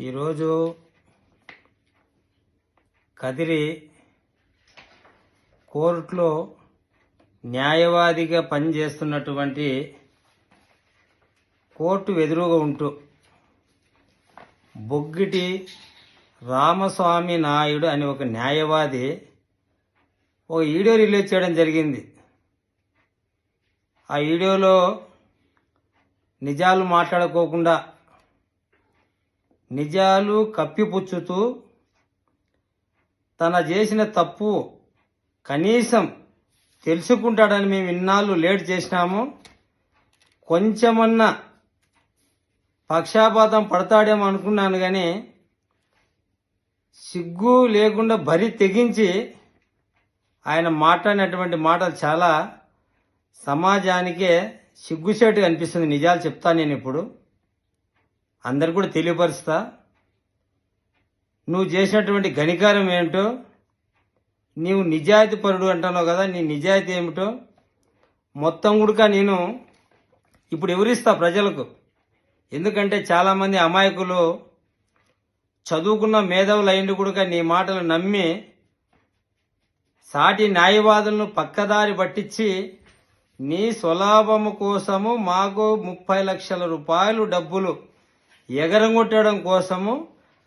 ఈరోజు కదిరి కోర్టులో న్యాయవాదిగా పనిచేస్తున్నటువంటి కోర్టు ఎదురుగా ఉంటూ బొగ్గిటి రామస్వామి నాయుడు అని ఒక న్యాయవాది ఒక వీడియో రిలీజ్ చేయడం జరిగింది. ఆ వీడియోలో నిజాలు మాట్లాడుకోకుండా నిజాలు కప్పిపుచ్చుతూ తన చేసిన తప్పు కనీసం తెలుసుకుంటాడని మేము ఇన్నాళ్ళు లేట్ చేసినాము, కొంచెమన్నా పక్షాపాతం పడతాడేమో అనుకున్నాను. కానీ సిగ్గు లేకుండా బరి తెగించి ఆయన మాట్లాడినటువంటి మాటలు చాలా సమాజానికే సిగ్గుచేటుగా అనిపిస్తుంది. నిజాలు చెప్తాను నేను ఇప్పుడు అందరు కూడా తెలియపరుస్తా. నువ్వు చేసినటువంటి గణికారం ఏమిటో, నీవు నిజాయితీ పరుడు అంటున్నావు కదా, నీ నిజాయితీ ఏమిటో మొత్తం కూడా నేను ఇప్పుడు వివరిస్తా ప్రజలకు. ఎందుకంటే చాలామంది అమాయకులు చదువుకున్న మేధావులు అయింది కూడా నీ మాటలు నమ్మి సాటి న్యాయవాదులను పక్కదారి పట్టించి నీ స్వలాభము కోసము మాకు 30 లక్షల రూపాయలు డబ్బులు ఎగరగొట్టడం కోసము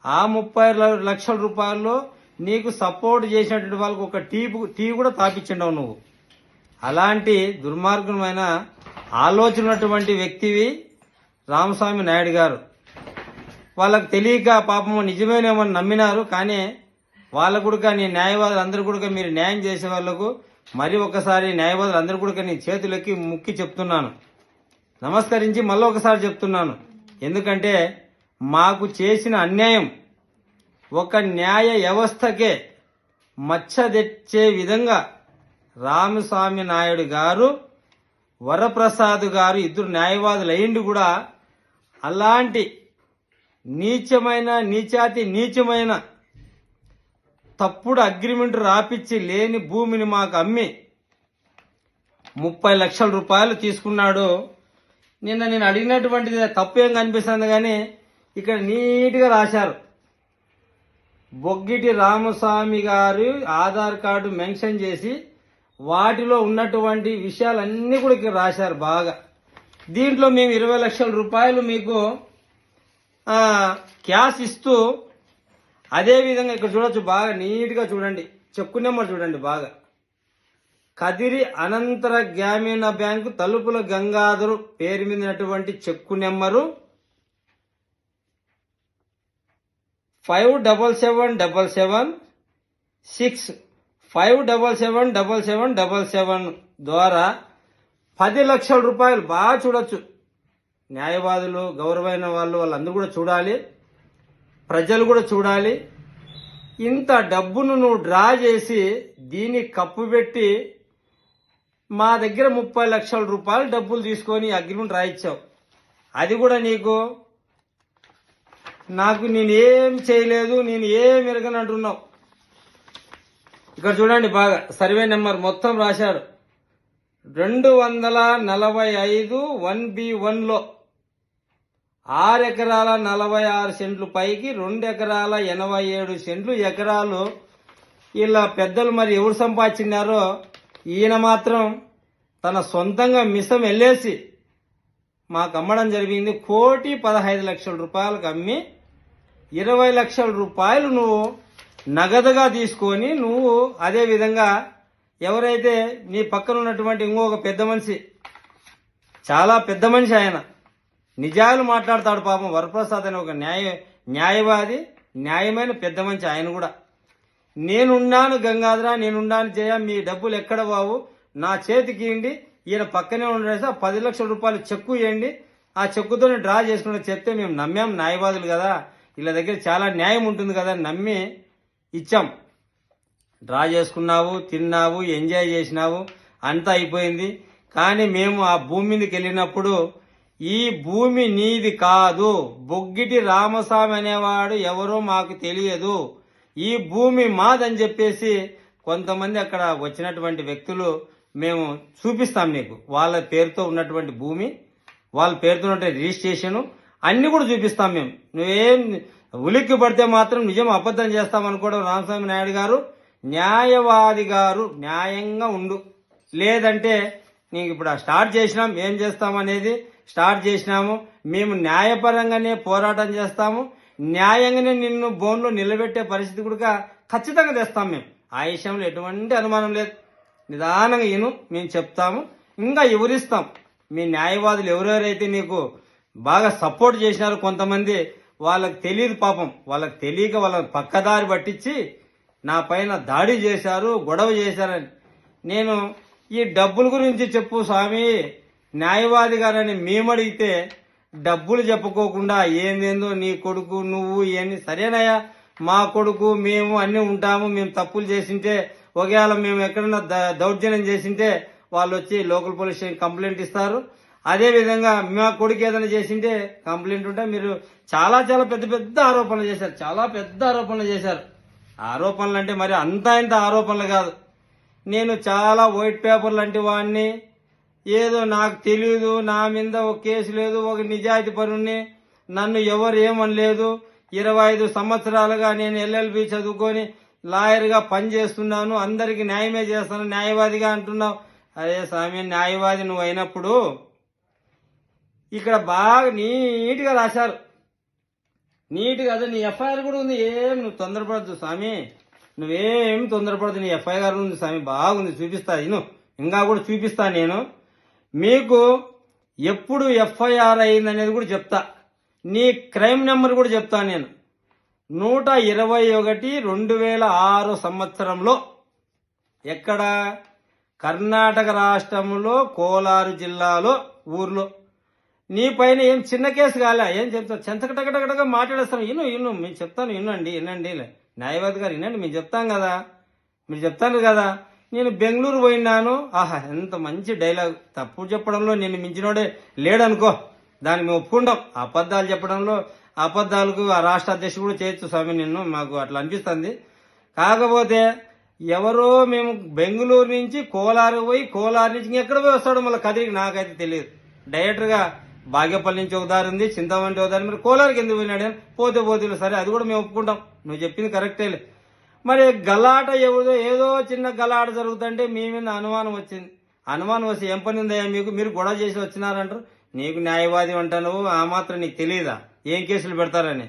ఆ 30 లక్షల రూపాయల్లో నీకు సపోర్ట్ చేసినటువంటి వాళ్ళకు ఒక టీ కూడా తాపించిండవు నువ్వు. అలాంటి దుర్మార్గమైన ఆలోచన ఉన్నటువంటి వ్యక్తివి రామస్వామి నాయుడు గారు. వాళ్ళకు తెలియక పాపం నిజమేనేమని నమ్మినారు. కానీ వాళ్ళకు కూడా నీ న్యాయవాదులు అందరూ కూడా మీరు న్యాయం చేసే వాళ్లకు మరి ఒకసారి న్యాయవాదులు అందరూ కూడా నీ చేతులకి ముక్కి చెప్తున్నాను, నమస్కరించి మళ్ళీ ఒకసారి చెప్తున్నాను. ఎందుకంటే మాకు చేసిన అన్యాయం ఒక న్యాయ వ్యవస్థకే మచ్చ తెచ్చే విధంగా రామస్వామి నాయుడు గారు, వరప్రసాద్ గారు ఇద్దరు న్యాయవాదులు అయ్యిండి కూడా అలాంటి నీచమైన తప్పుడు అగ్రిమెంట్ రాపిచ్చి లేని భూమిని మాకు అమ్మి 30 లక్షల రూపాయలు తీసుకున్నాడు. నిన్న నేను అడిగినటువంటిది తప్పు ఏం కనిపిస్తుంది కానీ ఇక్కడ నీట్గా రాశారు. బొగ్గిటి రామస్వామి గారు ఆధార్ కార్డు మెన్షన్ చేసి వాటిలో ఉన్నటువంటి విషయాలన్నీ కూడా ఇక్కడ రాశారు బాగా. దీంట్లో మేము 20 లక్షల రూపాయలు మీకు క్యాష్ ఇస్తూ, అదేవిధంగా ఇక్కడ చూడొచ్చు బాగా నీట్గా చూడండి, చెక్కు నెంబర్ చూడండి బాగా. కదిరి అనంతర గ్రామీణ బ్యాంకు తలుపుల గంగాధరు పేరు మీదటువంటి చెక్కు నెంబరు 577776577777 ద్వారా 10 లక్షల రూపాయలు. బాగా చూడొచ్చు, న్యాయవాదులు గౌరవమైన వాళ్ళందరూ కూడా చూడాలి, ప్రజలు కూడా చూడాలి. ఇంత డబ్బును నువ్వు డ్రా చేసి దీన్ని కప్పుపెట్టి మా దగ్గర 30 లక్షల రూపాయలు డబ్బులు తీసుకొని అగ్రిమెంట్ రాయించావు. అది కూడా నాకు నేనేం చేయలేదు, నేను ఏం ఎరగని అంటున్నావు. ఇక్కడ చూడండి బాగా సర్వే నెంబర్ మొత్తం రాశాడు. 245 1B1లో 6 ఎకరాల 46 సెంట్లు పైకి 2 ఎకరాల 87 సెంట్లు ఎకరాలు. ఇలా పెద్దలు మరి ఎవరు సంపాదించినారో ఈయన మాత్రం తన సొంతంగా మిసం వెళ్ళేసి మాకు అమ్మడం జరిగింది. 1,15,00,000 రూపాయలకు అమ్మి 20 లక్షల రూపాయలు నువ్వు నగదుగా తీసుకొని నువ్వు అదే విధంగా ఎవరైతే నీ పక్కన ఉన్నటువంటి ఇంకొక పెద్ద మనిషి, చాలా పెద్ద మనిషి, ఆయన నిజాలు మాట్లాడతాడు పాపం. వరప్రసాద్ అని ఒక న్యాయవాది, న్యాయమైన పెద్ద మనిషి. ఆయన కూడా నేనున్నాను గంగాధర, నేనున్నాను జయ, మీ డబ్బులు ఎక్కడ బావు, నా చేతికి ఇవ్వండి, ఈయన పక్కనే ఉండేసి 10 లక్షల రూపాయలు చెక్కు ఇవ్వండి, ఆ చెక్కుతో డ్రా చేసుకుని చెప్తే మేము నమ్మాం, న్యాయవాదులు కదా, వీళ్ళ దగ్గర చాలా న్యాయం ఉంటుంది కదా అని నమ్మి ఇచ్చాం. డ్రా చేసుకున్నావు, తిన్నావు, ఎంజాయ్ చేసినావు, అంతా అయిపోయింది. కానీ మేము ఆ భూమి మీదకి వెళ్ళినప్పుడు ఈ భూమి నీది కాదు, బొగ్గిటి రామస్వామి అనేవాడు ఎవరో మాకు తెలియదు, ఈ భూమి మాదని చెప్పేసి కొంతమంది అక్కడ వచ్చినటువంటి వ్యక్తులు మేము చూపిస్తాం నీకు, వాళ్ళ పేరుతో ఉన్నటువంటి భూమి, వాళ్ళ పేరుతో ఉన్నటువంటి రిజిస్ట్రేషను అన్ని కూడా చూపిస్తాం మేము. నువ్వేం ఉలిక్కి పడితే మాత్రం నిజం అబద్ధం చేస్తామనుకోవడం రామస్వామి నాయుడు గారు. న్యాయవాది గారు న్యాయంగా ఉండు, లేదంటే నీకు ఇప్పుడు స్టార్ట్ చేసినాం, ఏం చేస్తామనేది స్టార్ట్ చేసినాము. మేము న్యాయపరంగానే పోరాటం చేస్తాము, న్యాయంగానే నిన్ను బోన్లో నిలబెట్టే పరిస్థితి కూడా ఖచ్చితంగా తెస్తాం మేము. ఆ విషయంలో ఎటువంటి అనుమానం లేదు. నిదానంగా మేము చెప్తాము, ఇంకా వివరిస్తాం. మీ న్యాయవాదులు ఎవరెవరైతే నీకు బాగా సపోర్ట్ చేసినారో కొంతమంది, వాళ్ళకి తెలియదు పాపం, వాళ్ళకి తెలియక వాళ్ళని పక్కదారి పట్టించి నా పైన దాడి చేశారు, గొడవ చేశారని. నేను ఈ డబ్బుల గురించి చెప్పు స్వామి, న్యాయవాది గారని మేమడిగితే డబ్బులు చెప్పుకోకుండా ఏందేందో నీ కొడుకు నువ్వు ఇవన్నీ సరేనయ్యా, మా కొడుకు మేము అన్నీ ఉంటాము, మేము తప్పులు చేసింటే ఒకవేళ మేము ఎక్కడన్నా దౌర్జన్యం చేసింటే వాళ్ళు వచ్చి లోకల్ పోలీస్ స్టేషన్ కంప్లైంట్ ఇస్తారు. అదే విధంగా మా కొడుకు ఏదైనా చేసింటే కంప్లైంట్ ఉంటే మీరు చాలా చాలా పెద్ద పెద్ద ఆరోపణలు చేశారు, చాలా పెద్ద ఆరోపణలు చేశారు. ఆరోపణలు అంటే మరి అంతా ఇంత ఆరోపణలు కాదు. నేను చాలా వైట్ పేపర్ లాంటి వాడిని, ఏదో నాకు తెలియదు, నా మీద ఒక కేసు లేదు, ఒక నిజాయితీ పరుణ్ణి, నన్ను ఎవరు ఏమనలేదు, 25 సంవత్సరాలుగా నేను LLB చదువుకొని లాయర్గా పనిచేస్తున్నాను, అందరికి న్యాయమే చేస్తాను, న్యాయవాదిగా అంటున్నావు. అదే స్వామి, న్యాయవాది నువ్వు అయినప్పుడు ఇక్కడ బాగా నీట్గా రాశారు, నీట్గా. అదే నీ ఎఫ్ఐఆర్ కూడా ఉంది, ఏం నువ్వు తొందరపడద్దు స్వామి, నువ్వేం తొందరపడదు. నీ ఎఫ్ఐఆర్ ఉంది స్వామి, బాగుంది, చూపిస్తా. ఇంకా కూడా చూపిస్తా. నేను మీకు ఎప్పుడు ఎఫ్ఐఆర్ అయిందనేది కూడా చెప్తా, నీ క్రైమ్ నెంబర్ కూడా చెప్తా. నేను 121/2006 సంవత్సరంలో ఎక్కడ, కర్ణాటక రాష్ట్రంలో కోలారు జిల్లాలో ఊర్లో నీ పైన ఏం చిన్న కేసు కాలే, ఏం చెప్తా, చెంతకటకటకటగా మాట్లాడేస్తాను. మేము చెప్తాను, వినండి న్యాయవాది గారు వినండి, మేము చెప్తాం కదా, మీరు చెప్తాను కదా. నేను బెంగళూరు పోయినాను, ఆహా ఎంత మంచి డైలాగ్. తప్పు చెప్పడంలో నేను మించినోడే లేడనుకో, దాన్ని మేము ఒప్పుకుంటాం. అబద్ధాలు చెప్పడంలో అబద్ధాలకు ఆ రాష్ట్ర అధ్యక్షుడు కూడా చేయొచ్చు స్వామి, నిన్ను మాకు అట్లా అనిపిస్తుంది. కాకపోతే ఎవరో మేము బెంగళూరు నుంచి కోలారు పోయి, కోలారు నుంచి ఎక్కడ పోయి వస్తాడో మళ్ళీ కదిరికి నాకైతే తెలియదు. డైరెక్ట్గా బాగేపల్లి నుంచి ఒక దారి ఉంది, చింతమంటి ఒక దారి, మరి కోలారికి ఎందుకు పోయినాడు పోతే సరే, అది కూడా మేము ఒప్పుకుంటాం, నువ్వు చెప్పింది కరెక్టేలే. మరి గలాట ఏదో చిన్న గలాట జరుగుతుంటే మీ మీద అనుమానం వచ్చింది. అనుమానం వస్తే ఏం పని ఉందయ్యా మీకు, మీరు గొడవ చేసి వచ్చినారంటారు. నీకు న్యాయవాది అంటాను, ఆ మాత్రం నీకు తెలియదా ఏం కేసులు పెడతారని?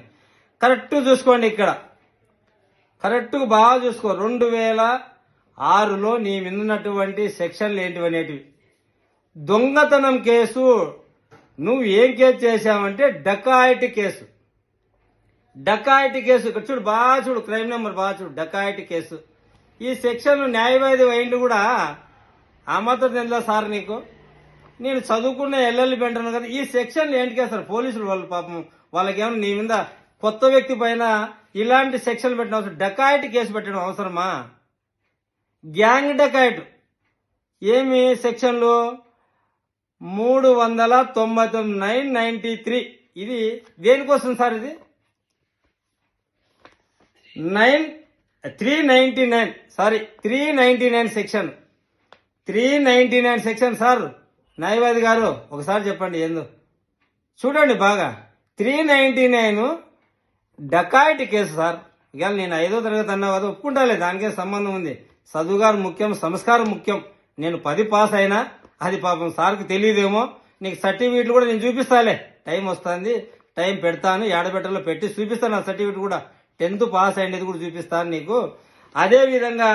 కరెక్ట్ చూసుకోండి, ఇక్కడ కరెక్ట్గా బాగా చూసుకో. 2006లో నీ మీద ఉన్నటువంటి సెక్షన్లు ఏంటివనేటివి. దొంగతనం కేసు, నువ్వు ఏం కేసు చేశావంటే డకాయిటీ కేసు. డకాయిటీ కేసు ఇక్కడ చూడు, బాగా చూడు, క్రైమ్ నెంబర్ బాగా చూడు, డకాయిటీ కేసు. ఈ సెక్షన్ న్యాయవాది వైండ్ కూడా ఆ మాత్రం తెలుసా సార్ నీకు? నేను చదువుకున్న LLB అంటాను కదా, ఈ సెక్షన్లు ఏంటికేస్తారు పోలీసులు వాళ్ళు పాపం, వాళ్ళకేమన్నా నీ మీద కొత్త వ్యక్తి పైన ఇలాంటి సెక్షన్లు పెట్టిన అవసరం, డకాయిటీ కేసు పెట్టడం అవసరమా? గ్యాంగ్ డకాయిట్ ఏమి సెక్షన్లు 399/93 ఇది దేనికోసం సార్? ఇది 399 సెక్షన్, 399 సెక్షన్ సార్. న్యాయవాది గారు ఒకసారి చెప్పండి ఏందో చూడండి బాగా. 399 డకాయిటీ కేసు సార్. ఇవాళ నేను 5వ తరగతి అన్నావు కదా, ఒప్పుకుంటాలే, దానికే సంబంధం ఉంది. చదువుగారు ముఖ్యం, సంస్కారం ముఖ్యం. నేను 10 పాస్ అయినా, అది పాపం సార్కి తెలియదేమో. నీకు సర్టిఫికెట్లు కూడా నేను చూపిస్తాలే, టైం వస్తుంది, టైం పెడతాను, ఏడబెట్టలో పెట్టి చూపిస్తాను. ఆ సర్టిఫికెట్ కూడా 10th పాస్ అయ్యేది కూడా చూపిస్తాను నీకు. అదే విధంగా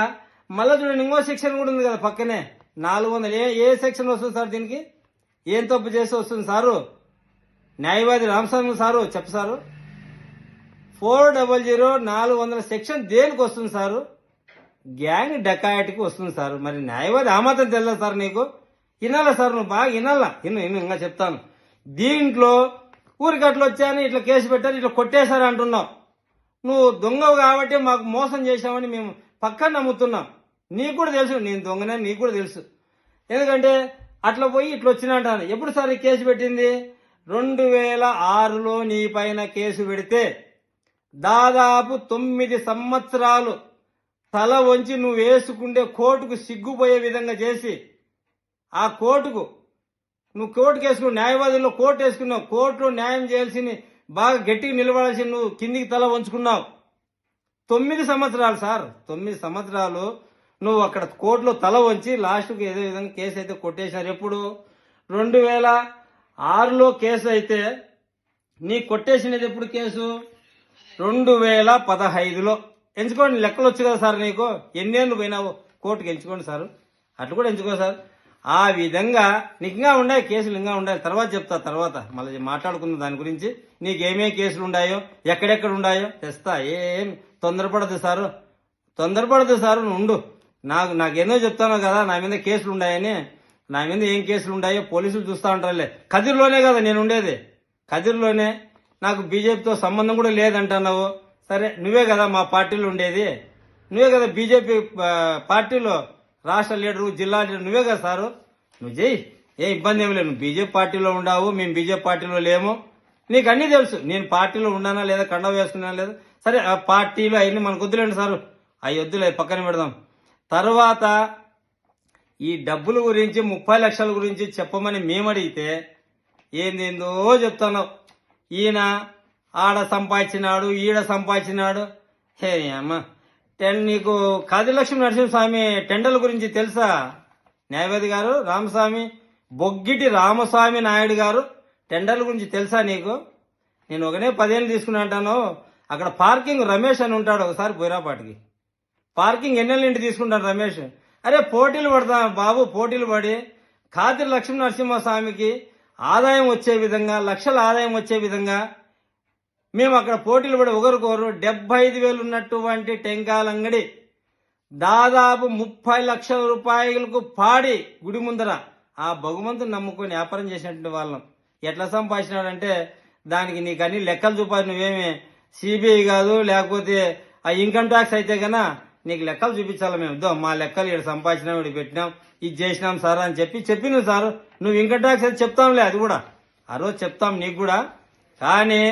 మళ్ళీ చూడండి, ఇంకో సెక్షన్ కూడా ఉంది కదా పక్కనే, 400. ఏ సెక్షన్ వస్తుంది సార్ దీనికి? ఏం తప్పు చేసి వస్తుంది సారు? న్యాయవాది రామస్వామి సారు చెప్పు సారు. 400 సెక్షన్ దేనికి వస్తుంది సారు? గ్యాంగ్ డకాయిటీకి వస్తుంది సార్. మరి న్యాయవాది ఆ మాత్రం తెలియదు సార్ నీకు? వినాలా సార్, నువ్వు బాగా వినాలా. ఇంకా చెప్తాను. దీంట్లో ఊరికి అట్లా వచ్చాను, ఇట్లా కేసు పెట్టారు, ఇట్లా కొట్టేశారు అంటున్నావు. నువ్వు దొంగవు కాబట్టి మాకు మోసం చేశామని మేము పక్కన నమ్ముతున్నాం. నీకు కూడా తెలుసు నేను దొంగనే, నీకు కూడా తెలుసు. ఎందుకంటే అట్లా పోయి ఇట్లా వచ్చిన అంటాను. ఎప్పుడు సార్ ఈ కేసు పెట్టింది? 2006లో నీ పైన కేసు పెడితే దాదాపు 9 సంవత్సరాలు తల వంచి నువ్వు వేసుకుంటే కోర్టుకు సిగ్గుపోయే విధంగా చేసి, ఆ కోర్టుకు నువ్వు కోర్టుకు వేసుకున్నావు, న్యాయవాదుల్లో కోర్టు వేసుకున్నావు, కోర్టులో న్యాయం చేయాల్సిన బాగా గట్టిగా నిలబడాల్సి నువ్వు కిందికి తల వంచుకున్నావు. 9 సంవత్సరాలు సార్, 9 సంవత్సరాలు నువ్వు అక్కడ కోర్టులో తల వంచి లాస్ట్కి ఏదో విధంగా కేసు అయితే కొట్టేశారు. ఎప్పుడు 2006లో కేసు అయితే నీ కొట్టేసినది ఎప్పుడు కేసు 2015లో. ఎంచుకోండి, లెక్కలు వచ్చు కదా సార్ నీకు, ఎన్నేళ్ళు పోయినావు కోర్టుకు, ఎంచుకోండి సార్, అట్లా కూడా ఎంచుకో సార్. ఆ విధంగా నీకు ఇంకా ఉన్నాయి కేసులు, ఇంకా ఉన్నాయి, తర్వాత చెప్తా, తర్వాత మళ్ళీ మాట్లాడుకుందాం దాని గురించి. నీకేమేం కేసులు ఉన్నాయో ఎక్కడెక్కడ ఉన్నాయో తెస్తా. ఏం తొందరపడదు సారు, తొందరపడదు సారు, నువ్వు ఉండు. నాకేందో చెప్తాను కదా, నా మీద కేసులు ఉన్నాయని. నా మీద ఏం కేసులు ఉన్నాయో పోలీసులు చూస్తూ ఉంటారులే. కదిర్లోనే కదా నేను ఉండేది, కదిర్లోనే. నాకు బీజేపీతో సంబంధం కూడా లేదంటున్నావు. సరే, నువ్వే కదా మా పార్టీలో ఉండేది, నువ్వే కదా బీజేపీ పార్టీలో రాష్ట్ర లీడరు, జిల్లా లీడరు, నువ్వే కదా సారు. నువ్వు చెయ్యి, ఏ ఇబ్బంది ఏమి లేదు. నువ్వు బీజేపీ పార్టీలో ఉండావు, మేము బీజేపీ పార్టీలో లేము, నీకు అన్నీ తెలుసు. నేను పార్టీలో ఉన్నానా లేదా, కండ వేసుకున్నా లేదా. సరే, ఆ పార్టీలో అవన్నీ మనకు వద్దులేండి సారు, అవి వద్దులే, పక్కన పెడదాం. తర్వాత ఈ డబ్బుల గురించి 30 లక్షల గురించి చెప్పమని మేము అడిగితే ఏందేందో చెప్తున్నావు. ఈయన ఆడ సంపాదించినాడు, ఈడ సంపాదించినాడు. హే అమ్మ, నీకు కాదిలక్ష్మి నరసింహస్వామి టెండర్ల గురించి తెలుసా? న్యాయవాది గారు రామస్వామి, బొగ్గిటి రామస్వామి నాయుడు గారు టెండర్ల గురించి తెలుసా నీకు? నేను ఒకనే 10 ఏళ్ళు తీసుకుని అంటాను. అక్కడ పార్కింగ్ రమేష్ అని ఉంటాడు, ఒకసారి పోయిరాపాటికి పార్కింగ్ ఎన్నెళ్ళింటి తీసుకుంటాను రమేష్. అరే పోటీలు పడతా బాబు, పోటీలు పడి కాదిరి లక్ష్మీ నరసింహస్వామికి ఆదాయం వచ్చే విధంగా, లక్షల ఆదాయం వచ్చే విధంగా మేము అక్కడ పోటీలు పడి ఒకరికొకరు 75,000 ఉన్నటువంటి టెంకాయల అంగడి దాదాపు 30 లక్షల రూపాయలకు పాడి గుడి ముందర ఆ భగవంతుని నమ్ముకొని వ్యాపారం చేసినటువంటి వాళ్ళం. ఎట్లా సంపాదించినాడంటే దానికి నీకు అన్ని లెక్కలు చూపాలి. నువ్వేమి సిబిఐ కాదు, లేకపోతే ఆ ఇన్కమ్ ట్యాక్స్ అయితే కన్నా నీకు లెక్కలు చూపించాలి. మేము మా లెక్కలు ఇక్కడ సంపాదించినాం, ఇక్కడ పెట్టినాం, ఇది చేసినాం సార్ అని చెప్పినావు సార్. నువ్వు ఇన్కమ్ ట్యాక్స్ అయితే చెప్తాంలే, అది కూడా ఆ రోజు చెప్తాం నీకు కూడా. కానీ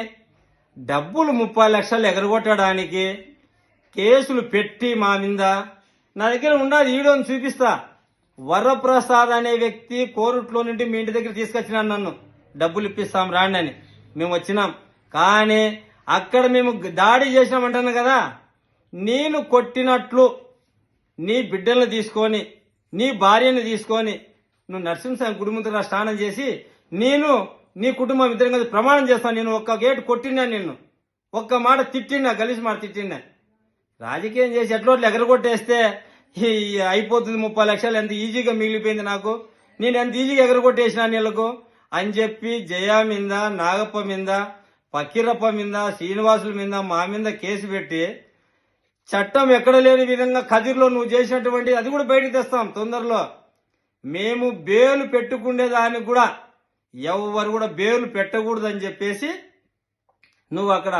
డబ్బులు 30 లక్షలు ఎగరగొట్టడానికి కేసులు పెట్టి మా మీద, నా దగ్గర ఉండదు, ఈడోని చూపిస్తా. వరప్రసాద్ అనే వ్యక్తి కోరుట్లో నుండి మీ ఇంటి దగ్గర తీసుకొచ్చినాను, నన్ను డబ్బులు ఇప్పిస్తాం రాండి అని. మేము వచ్చినాం, కానీ అక్కడ మేము దాడి చేసినామంటాను కదా, నేను కొట్టినట్లు నీ బిడ్డలను తీసుకొని, నీ భార్యను తీసుకొని నువ్వు నరసింహస్వామి గుడి ముందర స్నానం చేసి నేను నీ కుటుంబం ఇద్దరం కలిసి ప్రమాణం చేస్తాను. నేను ఒక్క గేటు కొట్టినా, నిన్ను ఒక్క మాట తిట్టినా, గలీసి మాట తిట్టినా. రాజకీయం చేసి ఎట్లోట్లు ఎగరగొట్టేస్తే అయిపోతుంది. 30 లక్షలు ఎంత ఈజీగా మిగిలిపోయింది నాకు. నేను ఎంత ఈజీగా ఎగరగొట్టేసినా నీళ్లకు అని చెప్పి జయా మీద, నాగప్ప మీద, పకీరప్ప మీద, శ్రీనివాసుల మీద, మా మీద కేసు పెట్టి చట్టం ఎక్కడ లేని విధంగా కదిర్లో నువ్వు చేసినటువంటి అది కూడా బయటకు తెస్తాం తొందరలో. మేము బేలు పెట్టుకునేదానికి కూడా ఎవరు కూడా బేలు పెట్టకూడదని చెప్పేసి నువ్వు అక్కడ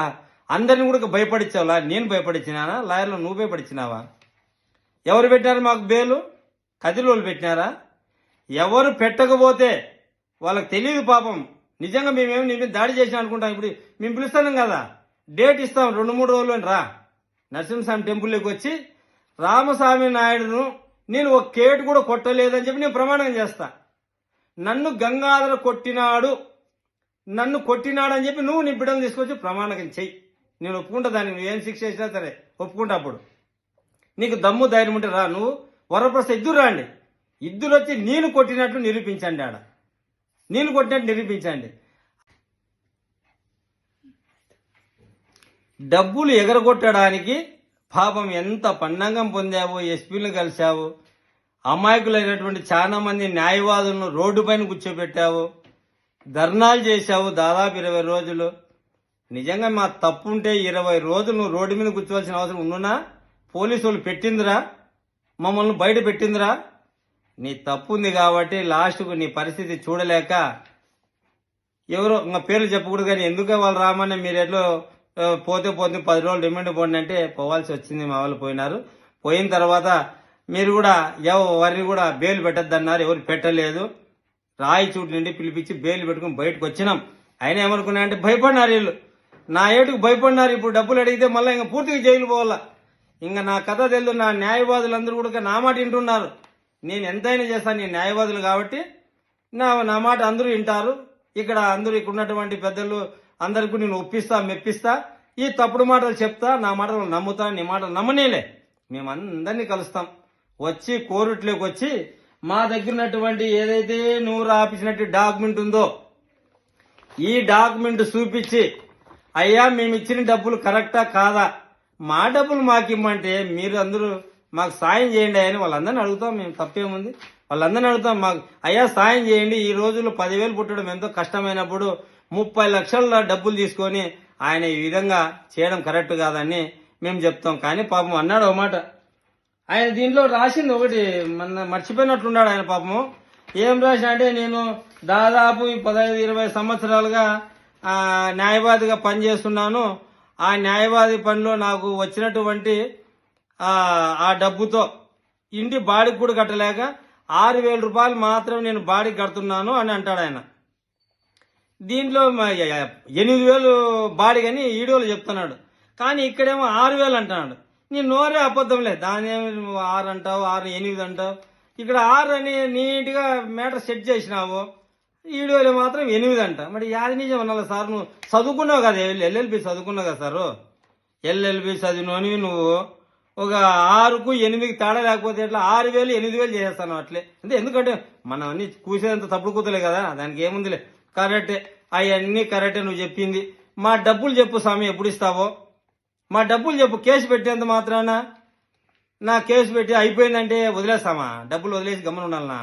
అందరిని కూడా భయపడించావులా? నేను భయపడించినానా? లాయర్లు నువ్వు భయపడించినావా? ఎవరు పెట్టినారు మాకు బేలు? కదిర్లోళ్ళు పెట్టినారా? ఎవరు పెట్టకపోతే వాళ్ళకి తెలియదు పాపం. నిజంగా మేమేమి నీ మీద దాడి చేసినా అనుకుంటాం. ఇప్పుడు మేము పిలుస్తాం కదా, డేట్ ఇస్తాం, 2-3 రోజులు రా నరసింహస్వామి టెంపుల్లోకి వచ్చి రామస్వామి నాయుడును నేను ఒక కేటు కూడా కొట్టలేదని చెప్పి నేను ప్రమాణం చేస్తా. నన్ను గంగాధర కొట్టినాడు, నన్ను కొట్టినాడని చెప్పి నువ్వు నీ బిడ్డను తీసుకొచ్చి ప్రమాణం చెయ్యి. నేను ఒప్పుకుంటా, దాన్ని నువ్వేం శిక్ష చేసినా సరే ఒప్పుకుంటా. అప్పుడు నీకు దమ్ము ధైర్యం ఉంటే రా, నువ్వు వరప్రసాద్ ఇద్దరు రండి, ఇద్దరు వచ్చి నేను కొట్టినట్లు నిరూపించండి. ఆడ నేను కొట్టినట్టు నిరూపించండి. డబ్బులు ఎగరగొట్టడానికి పాపం ఎంత పన్నంగం పొందావో, ఎస్పీలను కలిశావు, అమాయకులైనటువంటి చాలా మంది న్యాయవాదులను రోడ్డు పైన కూర్చోబెట్టావు, ధర్నాలు చేశావు దాదాపు 20 రోజులు. నిజంగా మా తప్పు ఉంటే 20 రోజులు నువ్వు రోడ్డు మీద కూర్చోవలసిన అవసరం ఉండునా? పోలీసు వాళ్ళు పెట్టిందిరా, మమ్మల్ని బయట పెట్టిందిరా. నీ తప్పు ఉంది కాబట్టి లాస్ట్కు నీ పరిస్థితి చూడలేక ఎవరో ఇంకా పేర్లు చెప్పకూడదు కానీ ఎందుకు వాళ్ళు రామని మీరు ఎట్లో పోతే 10 రోజులు రిమాండ్ పోండి అంటే పోవాల్సి వచ్చింది. మా వాళ్ళు పోయినారు. పోయిన తర్వాత మీరు కూడా ఎవరిని కూడా బెయిల్ పెట్టద్దన్నారు, ఎవరు పెట్టలేదు. రాయచూటి నుండి పిలిపించి బెయిల్ పెట్టుకుని బయటకు వచ్చినాం. అయినా ఏమనుకున్నా అంటే భయపడినారు వీళ్ళు, నా ఏటుకు భయపడినారు. ఇప్పుడు డబ్బులు అడిగితే మళ్ళీ ఇంకా పూర్తిగా జైలు పోవాలా. ఇంకా నా కథ తెలియదు. నా న్యాయవాదులందరూ కూడా నా మాట వింటున్నారు. నేను ఎంతైనా చేస్తాను, నేను న్యాయవాదులు కాబట్టి నా మాట అందరూ వింటారు. ఇక్కడ ఉన్నటువంటి పెద్దలు అందరికీ నేను ఒప్పిస్తా మెప్పిస్తా, ఈ తప్పుడు మాటలు చెప్తా, నా మాటలు నమ్ముతా, నీ మాటలు నమ్మనేలే. మేమందరినీ కలుస్తాం. వచ్చి కోర్టులోకి వచ్చి మా దగ్గర ఉన్నటువంటి ఏదైతే నువ్వు రాపించినట్టు డాక్యుమెంట్ ఉందో ఈ డాక్యుమెంట్ చూపించి, అయ్యా మేము ఇచ్చిన డబ్బులు కరెక్టా కాదా, మా డబ్బులు మాకు ఇమ్మంటే మీరు అందరూ మాకు సాయం చేయండి అని వాళ్ళందరినీ అడుగుతాం. మేము తప్పేముంది, వాళ్ళందరినీ అడుగుతాం. మాకు అయ్యా సాయం చేయండి, ఈ రోజుల్లో 10,000 పుట్టడం ఎంతో కష్టమైనప్పుడు 30 లక్షల డబ్బులు తీసుకొని ఆయన ఈ విధంగా చేయడం కరెక్ట్ కాదని మేము చెప్తాం. కానీ పాపం అన్నాడు ఒక మాట, ఆయన దీంట్లో రాసింది ఒకటి మర్చిపోయినట్లున్నాడు ఆయన పాపము. ఏం రాసిన అంటే, నేను దాదాపు 15-20 సంవత్సరాలుగా న్యాయవాదిగా పనిచేస్తున్నాను. ఆ న్యాయవాది పనిలో నాకు వచ్చినటువంటి ఆ డబ్బుతో ఇంటి బాడికి కూడా కట్టలేక 6,000 రూపాయలు మాత్రం నేను బాడికి కడుతున్నాను అని అంటాడు ఆయన. దీంట్లో 8,000 బాడిగని ఈడోలు చెప్తున్నాడు, కానీ ఇక్కడేమో 6,000 అంటున్నాడు. నీ నోరే అబద్ధం లేదు, దాని 6 అంటావు, 6, 8 అంటావు. ఇక్కడ 6 అని నీట్గా మేటర్ సెట్ చేసినావు, ఈడోలు మాత్రం 8 అంట. మరి యాది నిజం అనాలి సార్? నువ్వు చదువుకున్నావు కదా, ఎల్ఎల్బి చదువుకున్నావు కదా సారు. ఎల్ఎల్బి చదివినోని నువ్వు ఒక 6కు 8కి తేడా లేకపోతే ఎట్లా 6,000 8,000 చేసేస్తాను అట్లే. అంటే ఎందుకంటే మనం అన్ని కూసేంత తప్పుడు కూతలే కదా, దానికి ఏముందిలే. కరెక్టే, అవన్నీ కరెక్టే నువ్వు చెప్పింది. మా డబ్బులు చెప్పు స్వామి, ఎప్పుడు ఇస్తావో మా డబ్బులు చెప్పు. కేసు పెట్టేంత మాత్రాన నా కేసు పెట్టి అయిపోయిందంటే వదిలేస్తామా? డబ్బులు వదిలేసి గమనం ఉండాలనా?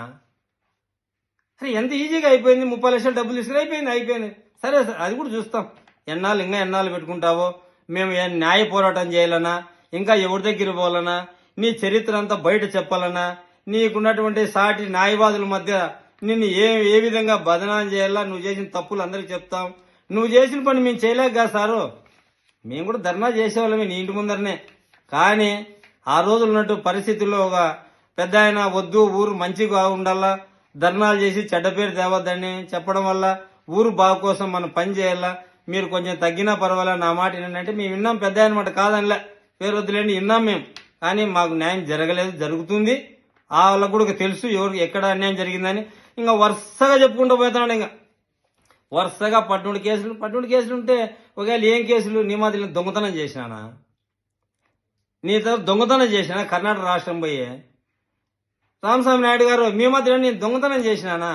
అరే ఎంత ఈజీగా అయిపోయింది, 30 లక్షలు డబ్బులు తీసుకుని అయిపోయింది. సరే అది కూడా చూస్తాం. ఇంకా ఎన్నాళ్ళు పెట్టుకుంటావో, మేము న్యాయ పోరాటం చేయాలనా, ఇంకా ఎవరి దగ్గర పోవాలనా, నీ చరిత్ర అంతా బయట చెప్పాలనా, నీకున్నటువంటి సాటి న్యాయవాదుల మధ్య నిన్ను ఏ విధంగా బదనాం చేయాలా, నువ్వు చేసిన తప్పులు అందరికి చెప్తాం. నువ్వు చేసిన పని మేము చేయలేక కాదు సారు, మేము కూడా ధర్నా చేసేవాళ్ళమే నీ ఇంటి ముందరనే. కానీ ఆ రోజులు ఉన్నట్టు పరిస్థితుల్లో ఒక పెద్ద ఆయన వద్దు, ఊరు మంచిగా ఉండాలా, ధర్నాలు చేసి చెడ్డ పేరు తేవద్దని చెప్పడం వల్ల ఊరు బాగు కోసం మనం పని చేయాలా, మీరు కొంచెం తగ్గినా పర్వాలా, నా మాట ఏంటంటే మేము విన్నాం. పెద్ద ఆయన మాట కాదనిలే, పేరు వద్దులేండి, విన్నాం మేము. కానీ మాకు న్యాయం జరగలేదు, జరుగుతుంది. వాళ్ళకు కూడా తెలుసు ఎవరికి ఎక్కడ అన్యాయం జరిగిందని. ఇంకా వరుసగా చెప్పుకుంటూ పోతున్నాడు. ఇంకా వరుసగా 12 కేసులు ఉంటే, ఒకవేళ ఏం కేసులు? నీ మాదిరి దొంగతనం చేసినానా? నీ తరఫు దొంగతనం చేసినా కర్ణాటక రాష్ట్రం పోయి? రామస్వామి నాయుడు గారు, మీ మాదిరి నేను దొంగతనం చేసినానా?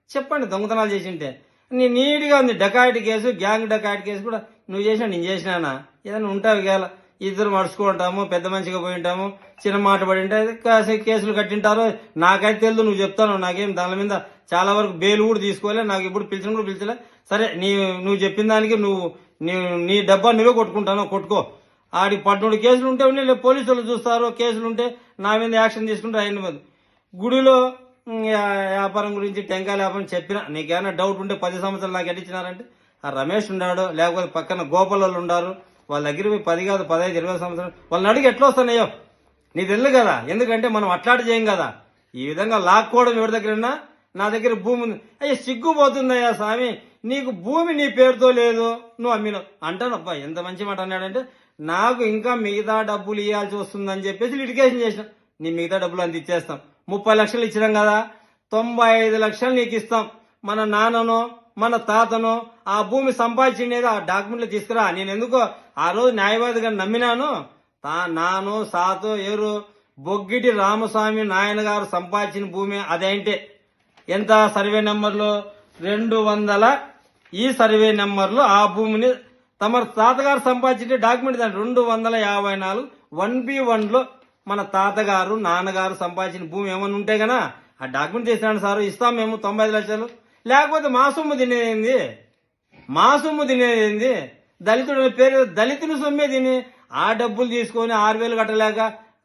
చెప్పండి, దొంగతనాలు చేసింటే. నీ నీట్గా ఉంది dacoity case, gang dacoity case కూడా నువ్వు చేసినా, నేను చేసినానా? ఏదైనా ఉంటావు గేల, ఇద్దరు మడుచుకుంటాము, పెద్ద మనిషిగా పోయి ఉంటాము, చిన్న మాట పడి ఉంటే కేసులు కట్టింటారు. నాకైతే తెలియదు, నువ్వు చెప్తాను. నాకేం దాని మీద చాలా వరకు బెయిల్ కూడా తీసుకోలే, నాకు ఇప్పుడు పిలిచిన కూడా పిలిచలే. సరే, నువ్వు చెప్పిన దానికి నీ డబ్బా నువ్వే కొట్టుకుంటాను, కొట్టుకో. ఆడి 12 కేసులు ఉంటే ఉన్నాయి, పోలీసులు చూస్తారు. కేసులు ఉంటే నా మీద యాక్షన్ తీసుకుంటారు. అయిన గుడిలో వ్యాపారం గురించి టెంకాయ వ్యాపారం చెప్పినా, నీకేమైనా డౌట్ ఉంటే 10 సంవత్సరాలు నాకు ఎట్టించినారంటే, ఆ రమేష్ ఉన్నాడు, లేకపోతే పక్కన గోపాల్ వాళ్ళు ఉన్నారు, వాళ్ళ దగ్గర 10 కాదు 15, 20 సంవత్సరాలు వాళ్ళని అడిగి ఎట్లా వస్తున్నాయో నీకు తెలుసు కదా. ఎందుకంటే మనం అట్లాంటి చేయం కదా. ఈ విధంగా లాక్కోవడం ఎవరి దగ్గరన్నా, నా దగ్గర భూమి ఉంది, అయ్యా సిగ్గుపోతుందయ్యా స్వామి, నీకు భూమి నీ పేరుతో లేదు, నువ్వు అమ్మినావు అంటాను. అబ్బా ఎంత మంచి మాట అన్నాడంటే, నాకు ఇంకా మిగతా డబ్బులు ఇవ్వాల్సి వస్తుందని చెప్పేసి లిటిగేషన్ చేసినాం. నీ మిగతా డబ్బులు అంత ఇచ్చేస్తాం. 30 లక్షలు ఇచ్చినాం కదా, 95 లక్షలు నీకు ఇస్తాం. మన నాన్ననో మన తాతనో ఆ భూమి సంపాదించిండేది ఆ డాక్యుమెంట్లు తీసుకురా. నేను ఎందుకో ఆ రోజు న్యాయవాదిగా నమ్మినాను. నాను సాతో ఎవరు బొగ్గిటి రామస్వామి నాయన గారు సంపాదించిన భూమి అదేంటే ఎంత సర్వే నెంబర్లో 200 ఈ సర్వే నెంబర్లో ఆ భూమిని తమ తాతగారు సంపాదించే డాక్యుమెంట్ దాని 254 1B1లో మన తాతగారు నాన్నగారు సంపాదించిన భూమి ఏమన్నా ఉంటే గనా ఆ డాక్యుమెంట్ చేసినాడు సార్, ఇస్తాం మేము 95 లక్షలు. లేకపోతే మా సొమ్ము తినేది దళితుడు పేరు దళితుని సొమ్మే తిని ఆ డబ్బులు తీసుకొని 6,000 కట్టలేక,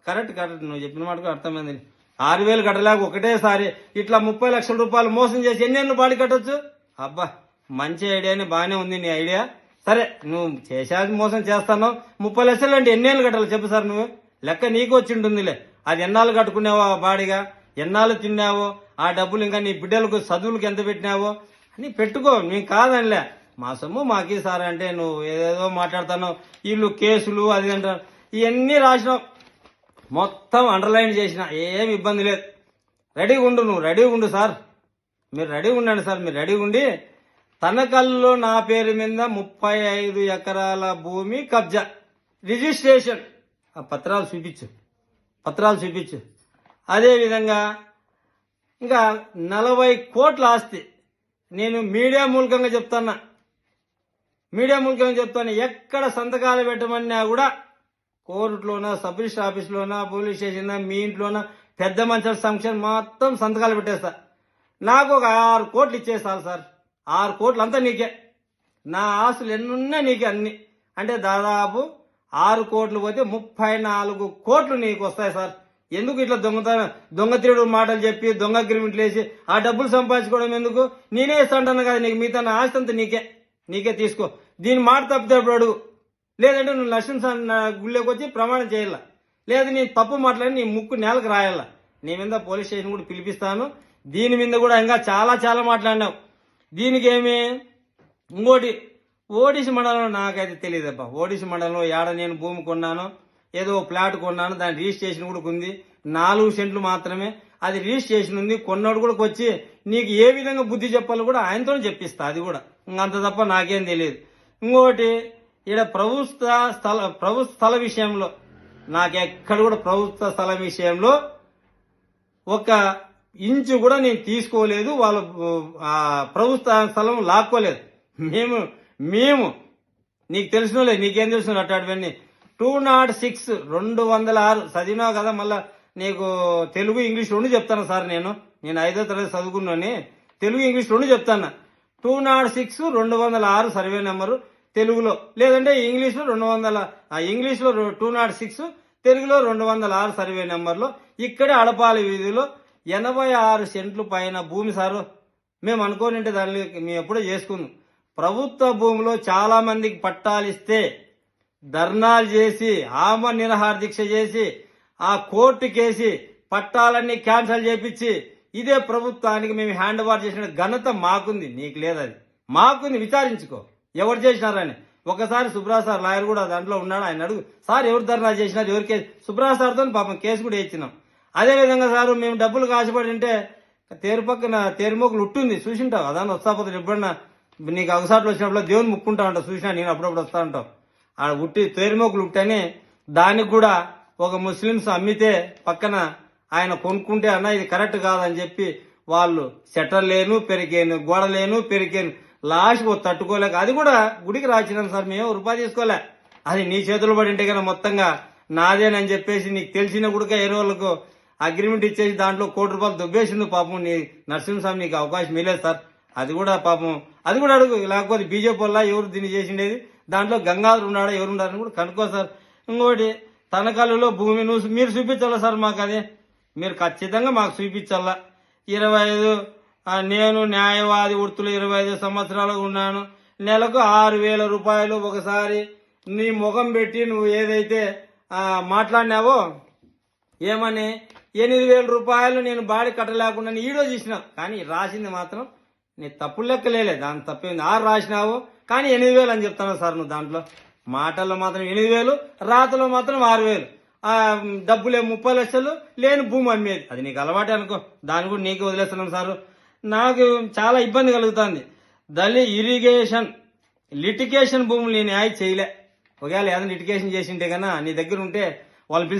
కరెక్ట్ నువ్వు చెప్పిన మాటకు అర్థమైంది. 6,000 కట్టలేక ఒకటేసారి ఇట్లా 30 లక్షల రూపాయలు మోసం చేసి ఎన్నేళ్ళు బాడీ కట్టొచ్చు? అబ్బా మంచి ఐడియానే, బాగానే ఉంది నీ ఐడియా. సరే నువ్వు చేసేది మోసం చేస్తాను. 30 లక్షలు అంటే ఎన్నేళ్ళు కట్టాలి చెప్పు సార్? నువ్వు లెక్క నీకు వచ్చి ఉంటుందిలే. అది ఎన్నాళ్ళు కట్టుకున్నావో బాడీగా, ఎన్నాళ్ళు తిన్నావో, ఆ డబ్బులు ఇంకా నీ బిడ్డలకు చదువులకు ఎంత పెట్టినావో అని పెట్టుకో. మేము కాదనిలే, మా సొమ్ము మాకీ సార్ అంటే నువ్వు ఏదేదో మాట్లాడతాను. వీళ్ళు కేసులు అది అంటారు, ఇవన్నీ రాసినావు, మొత్తం అండర్లైన్ చేసిన, ఏం ఇబ్బంది లేదు. రెడీగా ఉండు, నువ్వు రెడీగా ఉండు సార్, మీరు రెడీగా ఉండండి సార్. మీరు రెడీగా ఉండి తనకల్లో నా పేరు మీద 35 ఎకరాల భూమి కబ్జా, రిజిస్ట్రేషన్. ఆ పత్రాలు చూపించు. అదేవిధంగా ఇంకా 40 కోట్ల ఆస్తి. నేను మీడియా మూలకంగా చెప్తాను, ఎక్కడ సంతకాలు పెట్టమన్నా కూడా కోర్టులోనా, సబ్ రిజిస్టర్ ఆఫీస్లోనా, పోలీస్ స్టేషన్, మీ ఇంట్లోనా, పెద్ద మనుషుల సంక్షేమం మొత్తం సంతకాలు పెట్టేస్తా. నాకు ఒక 6 కోట్లు ఇచ్చేసాలి సార్. 6 కోట్లు అంతా నీకే. నా ఆస్తులు ఎన్నున్నా నీకే అన్ని. అంటే దాదాపు 6 కోట్లు పోతే 34 కోట్లు నీకు వస్తాయి సార్. ఎందుకు ఇట్లా దొంగ తిరుడు మాటలు చెప్పి దొంగ అగ్రిమెంట్లు వేసి ఆ డబ్బులు సంపాదించుకోవడం ఎందుకు? నేనే ఇస్తాంటాను కదా నీకు, మిగతా నా ఆస్తి అంతా నీకే తీసుకో. దీని మాట తప్పితే అప్పుడు అడుగు. లేదంటే నువ్వు నరసింహ గుళ్ళోకి వచ్చి ప్రమాణం చేయాల. లేదు నేను తప్పు మాట్లాడి నీ ముక్కు నేలకు రాయాల. నీ మీద పోలీస్ స్టేషన్ కూడా పిలిపిస్తాను. దీని మీద కూడా ఇంకా చాలా మాట్లాడినావు. దీనికి ఏమి ఇంకోటి, ఓడిసి మండలంలో నాకైతే తెలియదబ్బా. ఓడిసి మండలంలో ఏడ నేను భూమి కొన్నాను, ఏదో ఫ్లాట్ కొన్నాను, దాని రిజిస్ట్రేషన్ కూడా ఉంది. 4 సెంట్లు మాత్రమే అది రిజిస్ట్రేషన్ ఉంది. కొన్నాడు కూడా వచ్చి నీకు ఏ విధంగా బుద్ధి చెప్పాలో కూడా ఆయనతో చెప్పిస్తా. అది కూడా ఇంకంత తప్ప నాకేం తెలియదు. ఇంకోటి, ఇక్కడ ప్రభుత్వ స్థల విషయంలో నాకెక్కడ కూడా ప్రభుత్వ స్థలం విషయంలో ఒక ఇంచు కూడా నేను తీసుకోలేదు. వాళ్ళు ప్రభుత్వ స్థలం లాక్కోలేదు. మేము నీకు తెలిసిన నీకేం తెలుసు అట్లాంటివన్నీ. 206 206 చదివినావు కదా. మళ్ళా నీకు తెలుగు ఇంగ్లీష్ 2 చెప్తాను సార్. నేను 5వ తరగతి చదువుకున్నాను. తెలుగు ఇంగ్లీష్ 2 చెప్తాను. 206 206 సర్వే నెంబరు తెలుగులో, లేదంటే ఇంగ్లీష్లో 206 తెలుగులో 206 సర్వే నెంబర్లో ఇక్కడే అడపాలి వీధిలో 86 సెంట్లు పైన భూమి సారు. మేము అనుకోనింటే దాన్ని మేము ఎప్పుడో చేసుకుందాం. ప్రభుత్వ భూమిలో చాలా మందికి పట్టాలిస్తే ధర్నాలు చేసి ఆమ నిరాహార దీక్ష చేసి ఆ కోర్టు కేసి పట్టాలన్నీ క్యాన్సిల్ చేపించి ఇదే ప్రభుత్వానికి మేము హ్యాండ్ ఓవర్ చేసిన ఘనత మాకుంది. నీకు లేదు. అది మాకుంది. విచారించుకో ఎవరు చేసినారని. ఒకసారి సుబ్రాజ్ సార్ లాయర్ కూడా దాంట్లో ఉన్నాడు. ఆయన అడుగు, సార్ ఎవరు ధర్నా చేసినారు, ఎవరు కేసు? సుబ్రాజ్ సార్తో పాపం కేసు కూడా ఇచ్చినాం. అదేవిధంగా సారు మేము డబ్బులు కాసిపడి ఉంటే పక్కన తేరుమోకులు ఉట్టుంది చూసింటావు. అదాన్ని వస్తాపోతుంది. ఎప్పుడన్నా నీకు అవసాట్లు వచ్చినప్పుడు దేవుని ముక్కుంటా ఉంటావు. చూసినా నేను అప్పుడప్పుడు వస్తా ఉంటావు. ఆ తేరుమోకులు ఉట్టని దానికి కూడా ఒక ముస్లిమ్స్ అమ్మితే పక్కన ఆయన కొనుక్కుంటే అన్న ఇది కరెక్ట్ కాదని చెప్పి వాళ్ళు షట్టర్ లేను పెరికేను, గోడ లేను పెరికేను, లాస్ట్ తట్టుకోలేక అది కూడా గుడికి రాచినాం సార్. మేము రూపాయి తీసుకోలే. అది నీ చేతులు పడి ఉంటే కదా మొత్తంగా నాదేనని చెప్పేసి నీకు తెలిసిన కూడా వాళ్ళకు అగ్రిమెంట్ ఇచ్చేసి దాంట్లో ₹1 కోటి దొబ్బేసింది పాపం. నీ నరసింహస్వామి నీకు అవకాశం ఇలేదు సార్. అది కూడా పాపం అది కూడా అడుగు. లేకపోతే బీజేపీ వల్ల ఎవరు దీన్ని చేసిండేది, దాంట్లో గంగాధర్ ఉన్నాడా ఎవరున్నారని కూడా కనుక్కో సార్. ఇంకోటి, తనకల్లులో భూమి మీరు చూపించాలా సార్ మాకు. అది మీరు ఖచ్చితంగా మాకు చూపించాలా. 25 నేను న్యాయవాది వృత్తులు 25 సంవత్సరాలుగా ఉన్నాను. నెలకు 6,000 రూపాయలు ఒకసారి నీ ముఖం పెట్టి నువ్వు ఏదైతే మాట్లాడినావో ఏమని 8,000 రూపాయలు నేను బాడీ కట్టలేకుండా ఈడో చేసినావు. కానీ రాసింది మాత్రం నీ తప్పులు లెక్కలేలే. దాని తప్పేంది. 6 రాసినావు కానీ 8,000 అని చెప్తాను సార్. నువ్వు దాంట్లో మాటల్లో మాత్రం 8,000, రాతలో మాత్రం 6,000. డబ్బులే 30 లక్షలు లేని భూమి అమ్మేది. అది నీకు అలవాటే అనుకో. దాన్ని కూడా నీకే వదిలేస్తున్నాం సార్. నాకు చాలా ఇబ్బంది కలుగుతుంది. ఇరిగేషన్ లిటికేషన్ భూములు నేను న్యాయం చేయలే. ఒకవేళ ఏదైనా లిటికేషన్ చేసింటే కన్నా నీ దగ్గర ఉంటే వాళ్ళని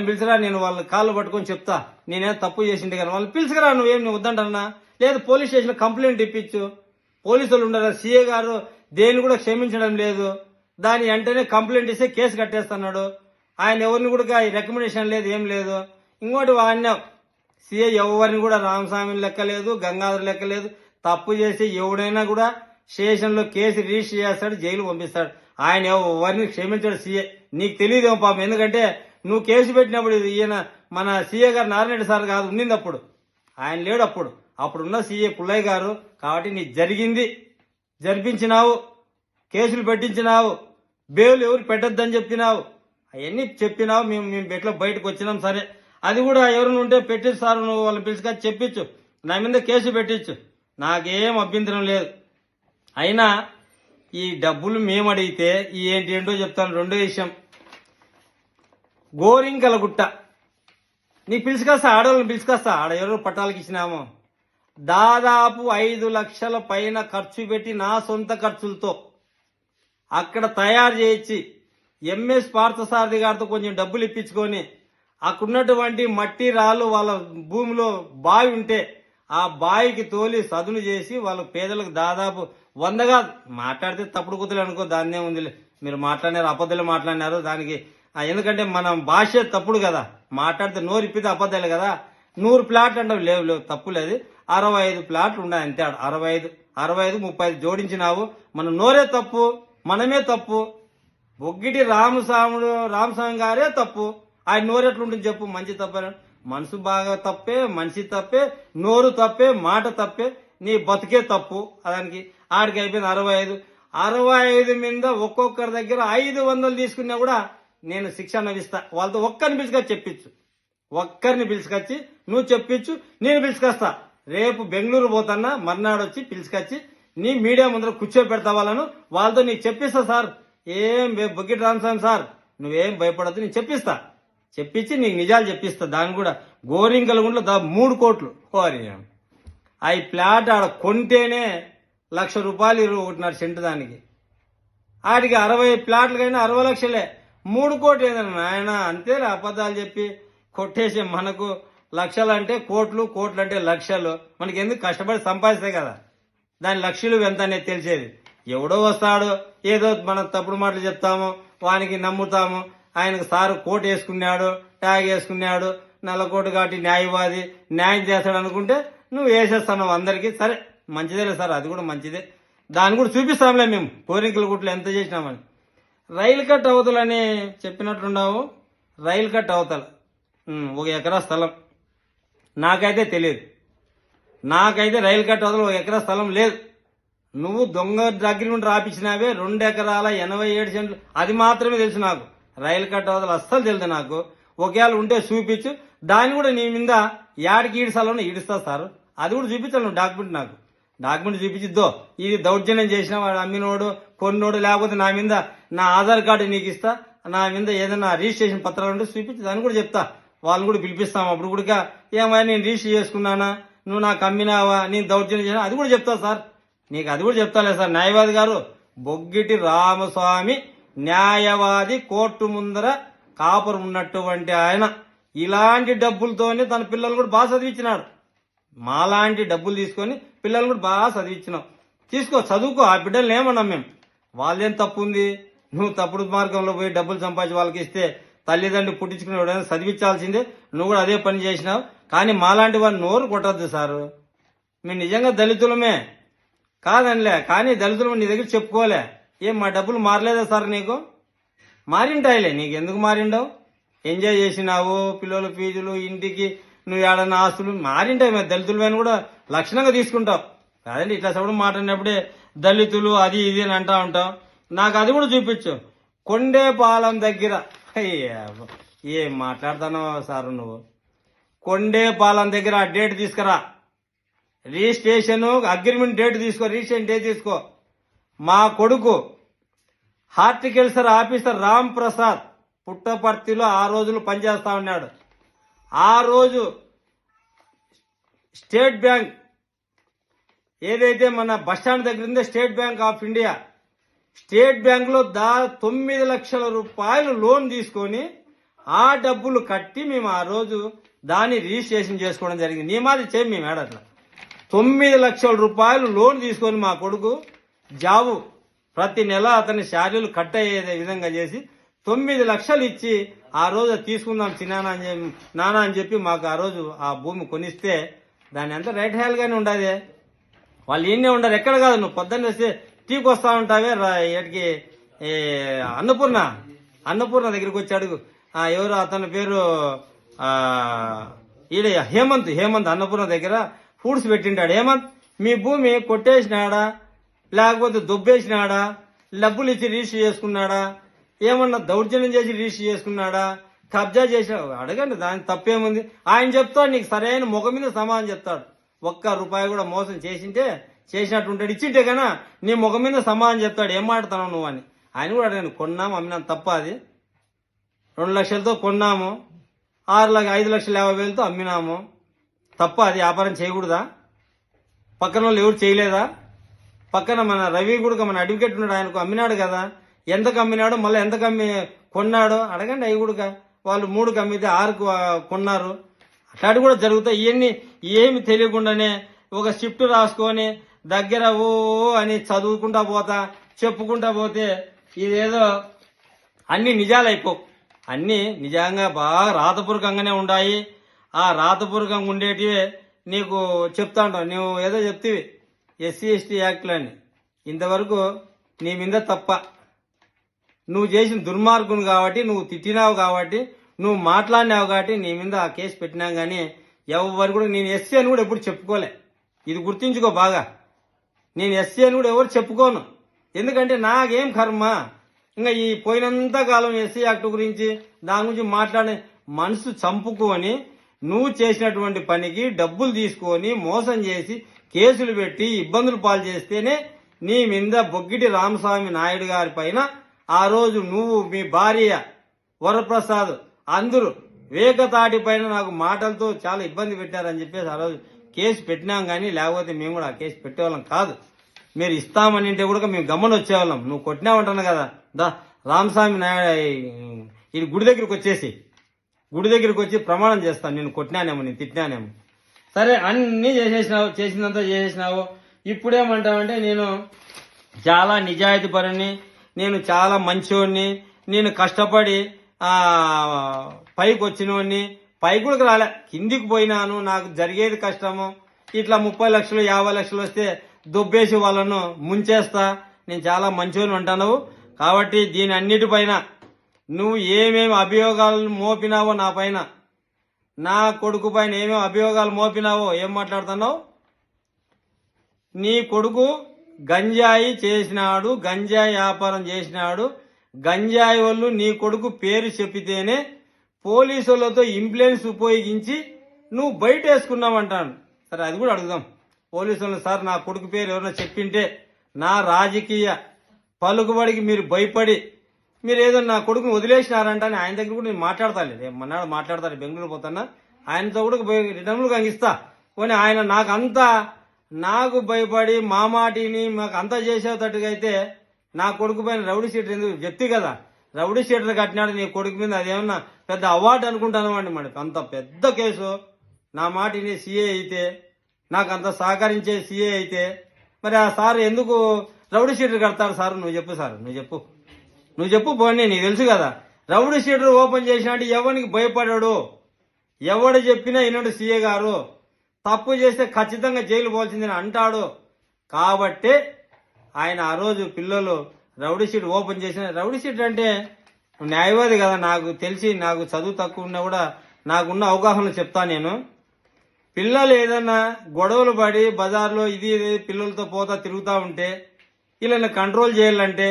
పిలిచిరా, నేను వాళ్ళ కాళ్ళు పట్టుకొని చెప్తా. నేనేం తప్పు చేసింటే కానీ వాళ్ళని పిలిచిరా. నువ్వేం నువ్వు వద్దంటన్నా. లేదు పోలీస్ స్టేషన్ కంప్లైంట్ ఇప్పించు. పోలీసులు ఉండరు. సీఏ గారు దేన్ని కూడా క్షమించడం లేదు. దాని వెంటనే కంప్లైంట్ ఇస్తే కేసు కట్టేస్తున్నాడు. ఆయన ఎవరిని కూడా రికమెండేషన్ లేదు, ఏం లేదు. ఇంకోటి వాడిన సీఏ ఎవరిని కూడా రామస్వామిని లెక్కలేదు, గంగాధర్ లెక్కలేదు. తప్పు చేసి ఎవడైనా కూడా స్టేషన్లో కేసు రిజిస్టర్ చేస్తాడు, జైలు పంపిస్తాడు. ఆయన ఎవరిని క్షమించాడు సీఏ. నీకు తెలియదేమో పాపం. ఎందుకంటే నువ్వు కేసు పెట్టినప్పుడు ఈయన మన సీఏ గారు నారాయణ సార్ కాదు ఉండింది అప్పుడు. ఆయన లేడు అప్పుడున్న సీఏ పుల్లయ్య గారు. కాబట్టి నీ జరిపించినావు, కేసులు పెట్టించినావు, బెయిల్ ఎవరు పెట్టొద్దని చెప్పినావు, అవన్నీ చెప్పినావు. మేము బెట్లో బయటకు వచ్చినాం. సరే అది కూడా ఎవరైనా ఉంటే పెట్టించు సార్. నువ్వు వాళ్ళని పిలుచుకొని చెప్పించు, నా మీద కేసు పెట్టించు. నాకేం అభ్యంతరం లేదు. అయినా ఈ డబ్బులు మేము అడిగితే ఏంటో చెప్తాను. రెండో విషయం, గోరింకల గుట్ట నీకు పిలుచుకొస్తా. ఆడవాళ్ళని పిలుచుకొస్తా. ఆడ ఎవరో పట్టాలకి ఇచ్చినామో దాదాపు 5 లక్షల పైన ఖర్చు పెట్టి నా సొంత ఖర్చులతో అక్కడ తయారు చేయించి ఎంఎస్ పార్థసారథి గారితో కొంచెం డబ్బులు ఇప్పించుకొని అక్కడున్నటువంటి మట్టి రాళ్ళు వాళ్ళ భూమిలో బావి ఉంటే ఆ బావికి తోలి సదును చేసి వాళ్ళ పేదలకు దాదాపు 100గా మాట్లాడితే తప్పుడు కుతులు అనుకో దాన్నే ఉంది. మీరు మాట్లాడినారు అబద్ధాలు మాట్లాడినారు దానికి ఎందుకంటే మన భాష తప్పుడు కదా, మాట్లాడితే నోరు ఇప్పితే అబద్ధాలు కదా. 100 ప్లాట్లు అంటే లేవు తప్పులేదు. 65 ప్లాట్లు ఉన్నాయి అంతే. 65 35 జోడించినావు. మన నోరే తప్పు, మనమే తప్పు. బొగ్గిటి రామస్వామి గారే తప్పు. ఆయన నోరు ఎట్లుంటుంది చెప్పు? మంచి తప్పే, మనసు బాగా తప్పే, మనిషి తప్పే, నోరు తప్పే, మాట తప్పే, నీ బతికే తప్పు. దానికి ఆడికి అయిపోయింది 65 మీద ఒక్కొక్కరి దగ్గర 500 తీసుకున్నా కూడా నేను శిక్షణ ఇస్తా. వాళ్ళతో ఒక్కరిని పిలుచుకొచ్చి చెప్పించు, ఒక్కరిని పిలుచుకొచ్చి నువ్వు చెప్పించు, నేను పిలుచుకొస్తా. రేపు బెంగళూరు పోతున్నా, మర్నాడు వచ్చి పిలుచుకొచ్చి నీ మీడియా ముందర కూర్చోబెడతా వాళ్ళతో నీకు చెప్పిస్తా. సార్ ఏం బొగ్గిటి రామస్వామి సార్ నువ్వేం భయపడద్దు, నేను చెప్పించి నీకు నిజాలు చెప్పిస్తా. దాని కూడా గోరింకలగుంట్లో 3 కోట్లు ఆ ప్లాట్ ఆడ కొంటేనే ₹1,00,000 ఒకటిన్నర సెంటు దానికి. ఆడికి 60 ప్లాట్లకైనా 60 లక్షలే. 3 కోట్లు ఏదన్నా ఆయన అంతేలే అబద్ధాలు చెప్పి కొట్టేసే. మనకు లక్షలు అంటే కోట్లు, కోట్లు అంటే లక్షలు. మనకి ఎందుకు కష్టపడి సంపాదిస్తే కదా దాని లక్షలు ఎంత అనేది తెలిసేది. ఎవడో వస్తాడు ఏదో మనం తప్పుడు మాటలు చెప్తాము, వానికి నమ్ముతాము. ఆయనకు సారు కోట్ వేసుకున్నాడు, ట్యాగ్ వేసుకున్నాడు, నల్లకోటు కాబట్టి న్యాయవాది న్యాయం చేస్తాడు అనుకుంటే నువ్వు వేసేస్తున్నావు అందరికీ. సరే మంచిదేలే సార్, అది కూడా మంచిదే. దాన్ని కూడా చూపిస్తాంలే మేము కోరికల గుట్లు ఎంత చేసినామని. రైలు కట్ అవతలని చెప్పినట్లున్నావు. రైలు కట్ అవతల 1 ఎకరా స్థలం నాకైతే తెలియదు. నాకైతే రైలు కట్ అవతల 1 ఎకరా స్థలం లేదు. నువ్వు దొంగ దగ్గర నుండి రాపించినావే 2 ఎకరాల 87 సెంట్లు, అది మాత్రమే తెలుసు నాకు. రైలు కట్ అవతల అస్సలు తెలియదు నాకు. ఒకవేళ ఉంటే చూపించు. దాన్ని కూడా నీ మీద యాడికి ఈడ్చాలో ఈడుస్తా సార్. అది కూడా చూపించాలి నువ్వు డాక్యుమెంట్ చూపించిద్దో ఇది దౌర్జన్యం చేసిన వాడు అమ్మినోడు కొన్నోడు, లేకపోతే నా మీద నా ఆధార్ కార్డు నీకు ఇస్తా, నా మీద ఏదైనా రిజిస్ట్రేషన్ పత్రాలు ఉంటే చూపించి దాన్ని కూడా చెప్తా. వాళ్ళని కూడా పిలిపిస్తాం. అప్పుడు కూడా ఏమైనా నేను రిజిస్టర్ చేసుకున్నానా, నువ్వు నాకు అమ్మినావా, నేను దౌర్జన్యం చేసినా అది కూడా చెప్తా సార్. నీకు అది కూడా చెప్తాలే సార్. న్యాయవాది గారు బొగ్గిటి రామస్వామి న్యాయవాది, కోర్టు ముందర కాపురం ఉన్నటువంటి ఆయన ఇలాంటి డబ్బులతోనే తన పిల్లలు కూడా బాగా చదివించినాడు. మాలాంటి డబ్బులు తీసుకొని పిల్లలు కూడా బాగా చదివించినావు. చదువుకో. ఆ బిడ్డలు ఏమన్నాం మేము, వాళ్ళేం తప్పు ఉంది? నువ్వు తప్పుడు మార్గంలో పోయి డబ్బులు సంపాదించి వాళ్ళకి ఇస్తే తల్లిదండ్రులు పుట్టించుకుని ఎవడైనా చదివించాల్సిందే. నువ్వు కూడా అదే పని చేసినావు. కానీ మాలాంటి వాళ్ళు నోరు కొట్టద్దు సారు. మేము నిజంగా దళితులమే కాదనిలే, కానీ దళితులు నీ దగ్గర చెప్పుకోలే. ఏం మా డబ్బులు మారలేదా సార్? నీకు మారింటాయిలే. నీకు ఎందుకు మారిండవు? ఎంజాయ్ చేసినావు, పిల్లల ఫీజులు, ఇంటికి నువ్వు ఏడన్నా ఆస్తులు మారింటాయి. మేము దళితులమైన కూడా లక్షణంగా తీసుకుంటావు కాదండి. ఇట్లా సప్పుడు మాట్లాడినప్పుడే దళితులు అది ఇది అని అంటా ఉంటావు. నాకు అది కూడా చూపించు. కొండేపాలెం దగ్గర ఏం మాట్లాడుతున్నావు సారు నువ్వు? కొండేపాలెం దగ్గర ఆ డేట్ తీసుకురా. రిజిస్ట్రేషన్ అగ్రిమెంట్ డేట్ తీసుకో, రిజిస్ట్రేషన్ డేట్ తీసుకో. మా కొడుకు హార్టికల్చర్ ఆఫీసర్ రామ్ ప్రసాద్ పుట్టపర్తిలో ఆ రోజులు పనిచేస్తా ఉన్నాడు. ఆ రోజు స్టేట్ బ్యాంక్ ఏదైతే మన బస్టాండ్ దగ్గర ఉందో state bank of India, state bank లో 9 లక్షల రూపాయలు లోన్ తీసుకొని ఆ డబ్బులు కట్టి మేము ఆ రోజు దాన్ని రిజిస్ట్రేషన్ చేసుకోవడం జరిగింది. నీ మాది చేయం మేము ఏడట్లా. 9 లక్షల రూపాయలు లోన్ తీసుకొని మా కొడుకు జాబు ప్రతి నెల అతని శాలరీలు కట్ అయ్యే విధంగా చేసి 9 లక్షలు ఇచ్చి ఆ రోజు తీసుకుందాం నానా అని చెప్పి మాకు ఆ రోజు ఆ భూమి కొనిస్తే దాని అంతా రైట్ హ్యాండ్ గానే ఉండదే. వాళ్ళు ఈయనే ఉండరు, ఎక్కడ కాదు. నువ్వు పొద్దున్న వస్తే టీకి వస్తా ఉంటావే ఎక్కడికి అన్నపూర్ణ దగ్గరికి వచ్చి అడుగు. ఎవరు అతని పేరు ఈడ హేమంత్ అన్నపూర్ణ దగ్గర ఫుడ్స్ పెట్టింటాడు. హేమంత్ మీ భూమి కొట్టేసినాడా, లేకపోతే దుబ్బేసినాడా, డబ్బులు ఇచ్చి రిజిస్టర్ చేసుకున్నాడా, ఏమన్నా దౌర్జన్యం చేసి రిజిస్టర్ చేసుకున్నాడా, కబ్జా చేసినా అడగండి. దాని తప్పేముంది? ఆయన చెప్తాడు, నీకు సరైన ముఖం మీద సమాధానం చెప్తాడు. ₹1 కూడా మోసం చేసినట్టు ఉంటాడు. ఇచ్చింటే కన్నా నీ ముఖం మీద సమాధానం చెప్తాడు. ఏం మాట్లాడుతున్నావు నువ్వు అని. ఆయన కూడా అడిగాను. కొన్నాము, అమ్మినాం, తప్ప అది? 2 లక్షలతో కొన్నాము, 5,50,000తో అమ్మినాము, తప్ప అది? వ్యాపారం చేయకూడదా? పక్కన వాళ్ళు ఎవరు చేయలేదా? పక్కన మన రవి కూడా మన అడ్వకేట్ ఉన్నాడు, ఆయనకు అమ్మినాడు కదా, ఎంతకు అమ్మినాడో మళ్ళీ ఎంతకు అమ్మి కొన్నాడో అడగండి. అవి కూడా వాళ్ళు 3కు అమ్మితే 6కు కొన్నారు. అట్లాంటి కూడా జరుగుతాయి. ఇవన్నీ ఏమి తెలియకుండానే ఒక షిఫ్ట్ రాసుకొని దగ్గర ఓ అని చదువుకుంటా పోతా చెప్పుకుంటా పోతే ఇదేదో అన్ని నిజాలైపోవు. అన్నీ నిజంగా బాగా రాతపూర్వకంగానే ఉన్నాయి. ఆ రాతపూర్వకంగా ఉండేటివే నీకు చెప్తా ఉంటావు. నువ్వు ఏదో చెప్తివి ఎస్సీ ఎస్టీ యాక్ట్లని, ఇంతవరకు నీ మీద తప్ప నువ్వు చేసిన దుర్మార్గుని కాబట్టి, నువ్వు తిట్టినావు కాబట్టి, నువ్వు మాట్లాడినావు కాబట్టి నీ మీద ఆ కేసు పెట్టినాం. కానీ ఎవరు కూడా నేను ఎస్సీ అని కూడా ఎప్పుడు చెప్పుకోలే. ఇది గుర్తించుకో బాగా. నేను ఎస్సీ అని కూడా ఎవరు చెప్పుకోను. ఎందుకంటే నాకేం కర్మ. ఇంకా ఈ పోయినంత కాలం ఎస్సీ యాక్ట్ గురించి దాని గురించి మాట్లాడే మనసు చంపుకొని నువ్వు చేసినటువంటి పనికి డబ్బులు తీసుకొని మోసం చేసి కేసులు పెట్టి ఇబ్బందులు పాలు చేస్తేనే నీ మీద బొగ్గిటి రామస్వామి నాయుడు గారి పైన ఆ రోజు నువ్వు, మీ భార్య వరప్రసాద్ అందరూ వేకతాటి పైన నాకు మాటలతో చాలా ఇబ్బంది పెట్టారని చెప్పేసి ఆ రోజు కేసు పెట్టినాం. కానీ లేకపోతే మేము కూడా ఆ కేసు పెట్టేవాళ్ళం కాదు. మీరు ఇస్తామని అంటే కూడా మేము గమ్మని వచ్చేవాళ్ళం. నువ్వు కొట్టినావంటాను కదా, దా రామస్వామి నాయుడు ఇది గుడి దగ్గరికి వచ్చి ప్రమాణం చేస్తాను, నేను కొట్టినానేమో, నేను తిట్టినానేమో. సరే అన్నీ చేసినంత చేసేసినావు. ఇప్పుడేమంటావంటే నేను చాలా నిజాయితీ పరుని, నేను చాలా మంచోడిని, నేను కష్టపడి పైకి వచ్చినోడిని, పైకి కూడా రాలే, కిందికి పోయినాను, నాకు జరిగేది కష్టము. ఇట్లా 30 లక్షలు 50 లక్షలు వస్తే దొబ్బేసి వాళ్ళను ముంచేస్తా, నేను చాలా మంచోని అంటున్నావు. కాబట్టి దీని అన్నిటిపైన నువ్వు ఏమేమి అభియోగాలు మోపినావో నా పైన, నా కొడుకు పైన ఏమేమి అభియోగాలు మోపినావో ఏం మాట్లాడుతున్నావు? నీ కొడుకు గంజాయి చేసినాడు, గంజాయి వ్యాపారం చేసినాడు, గంజాయి వాళ్ళు నీ కొడుకు పేరు చెప్పితేనే పోలీసులతో ఇన్ఫ్లుయెన్స్ ఉపయోగించి నువ్వు బయట వేసుకున్నావంటాను. సరే అది కూడా అడుగుదాం పోలీసులను. సార్ నా కొడుకు పేరు ఎవరైనా చెప్పింటే నా రాజకీయ పలుకుబడికి మీరు భయపడి మీరు ఏదో నా కొడుకుని వదిలేసినారంట అని ఆయన దగ్గర కూడా నేను మాట్లాడతాను. ఏమన్నాడు మాట్లాడతాను, బెంగళూరు పోతున్నా, ఆయనతో కూడా రిటర్న్లు కంగిస్తా. పోనీ ఆయన నాకు భయపడి మా మాటిని మాకు అంతా చేసేటట్టుగా అయితే నా కొడుకు పైన రౌడీ షీటర్ ఎందుకు చెప్తే కదా, రౌడీ షీటర్ కట్టినాడు నీ కొడుకు మీద, అదేమన్నా పెద్ద అవార్డు అనుకుంటాను అండి. మనకి అంత పెద్ద కేసు, నా మాటిని సీఏ అయితే, నాకు అంత సహకరించే సీఏ అయితే మరి ఆ సార్ ఎందుకు రౌడీ షీటర్ కడతారు సార్? నువ్వు చెప్పు సార్, నువ్వు చెప్పు పోనీ, నీకు తెలుసు కదా. రౌడీ షీటర్ ఓపెన్ చేసినట్టు ఎవరికి భయపడాడు, ఎవడు చెప్పినా ఈనాడు సీఏ గారు తప్పు చేస్తే ఖచ్చితంగా జైలు పోవాల్సిందని అంటాడు. కాబట్టి ఆయన ఆ రోజు పిల్లలు రౌడీ షీట్ ఓపెన్ చేసిన, రౌడీ షీట్ అంటే న్యాయవాది కదా, నాకు తెలిసి, నాకు చదువు తక్కువ ఉన్నా కూడా నాకున్న అవగాహన చెప్తా నేను. పిల్లలు ఏదన్నా గొడవలు పడి బజార్లో ఇది పిల్లలతో పోతా తిరుగుతూ ఉంటే వీళ్ళని కంట్రోల్ చేయాలంటే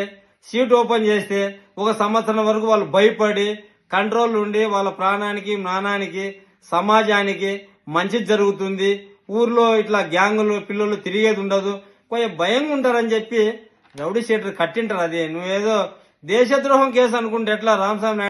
షీట్ ఓపెన్ చేస్తే 1 సంవత్సరం వరకు వాళ్ళు భయపడి కంట్రోల్ ఉండి వాళ్ళ ప్రాణానికి మానానికి సమాజానికి మంచి జరుగుతుంది. ఊర్లో ఇట్లా గ్యాంగులు పిల్లలు తిరిగేది ఉండదు, కొంచెం భయంగా ఉంటారని చెప్పి రౌడీ షీటర్ కట్టింటారు. అది నువ్వేదో దేశద్రోహం కేసు అనుకుంటే ఎట్లా రామస్వామి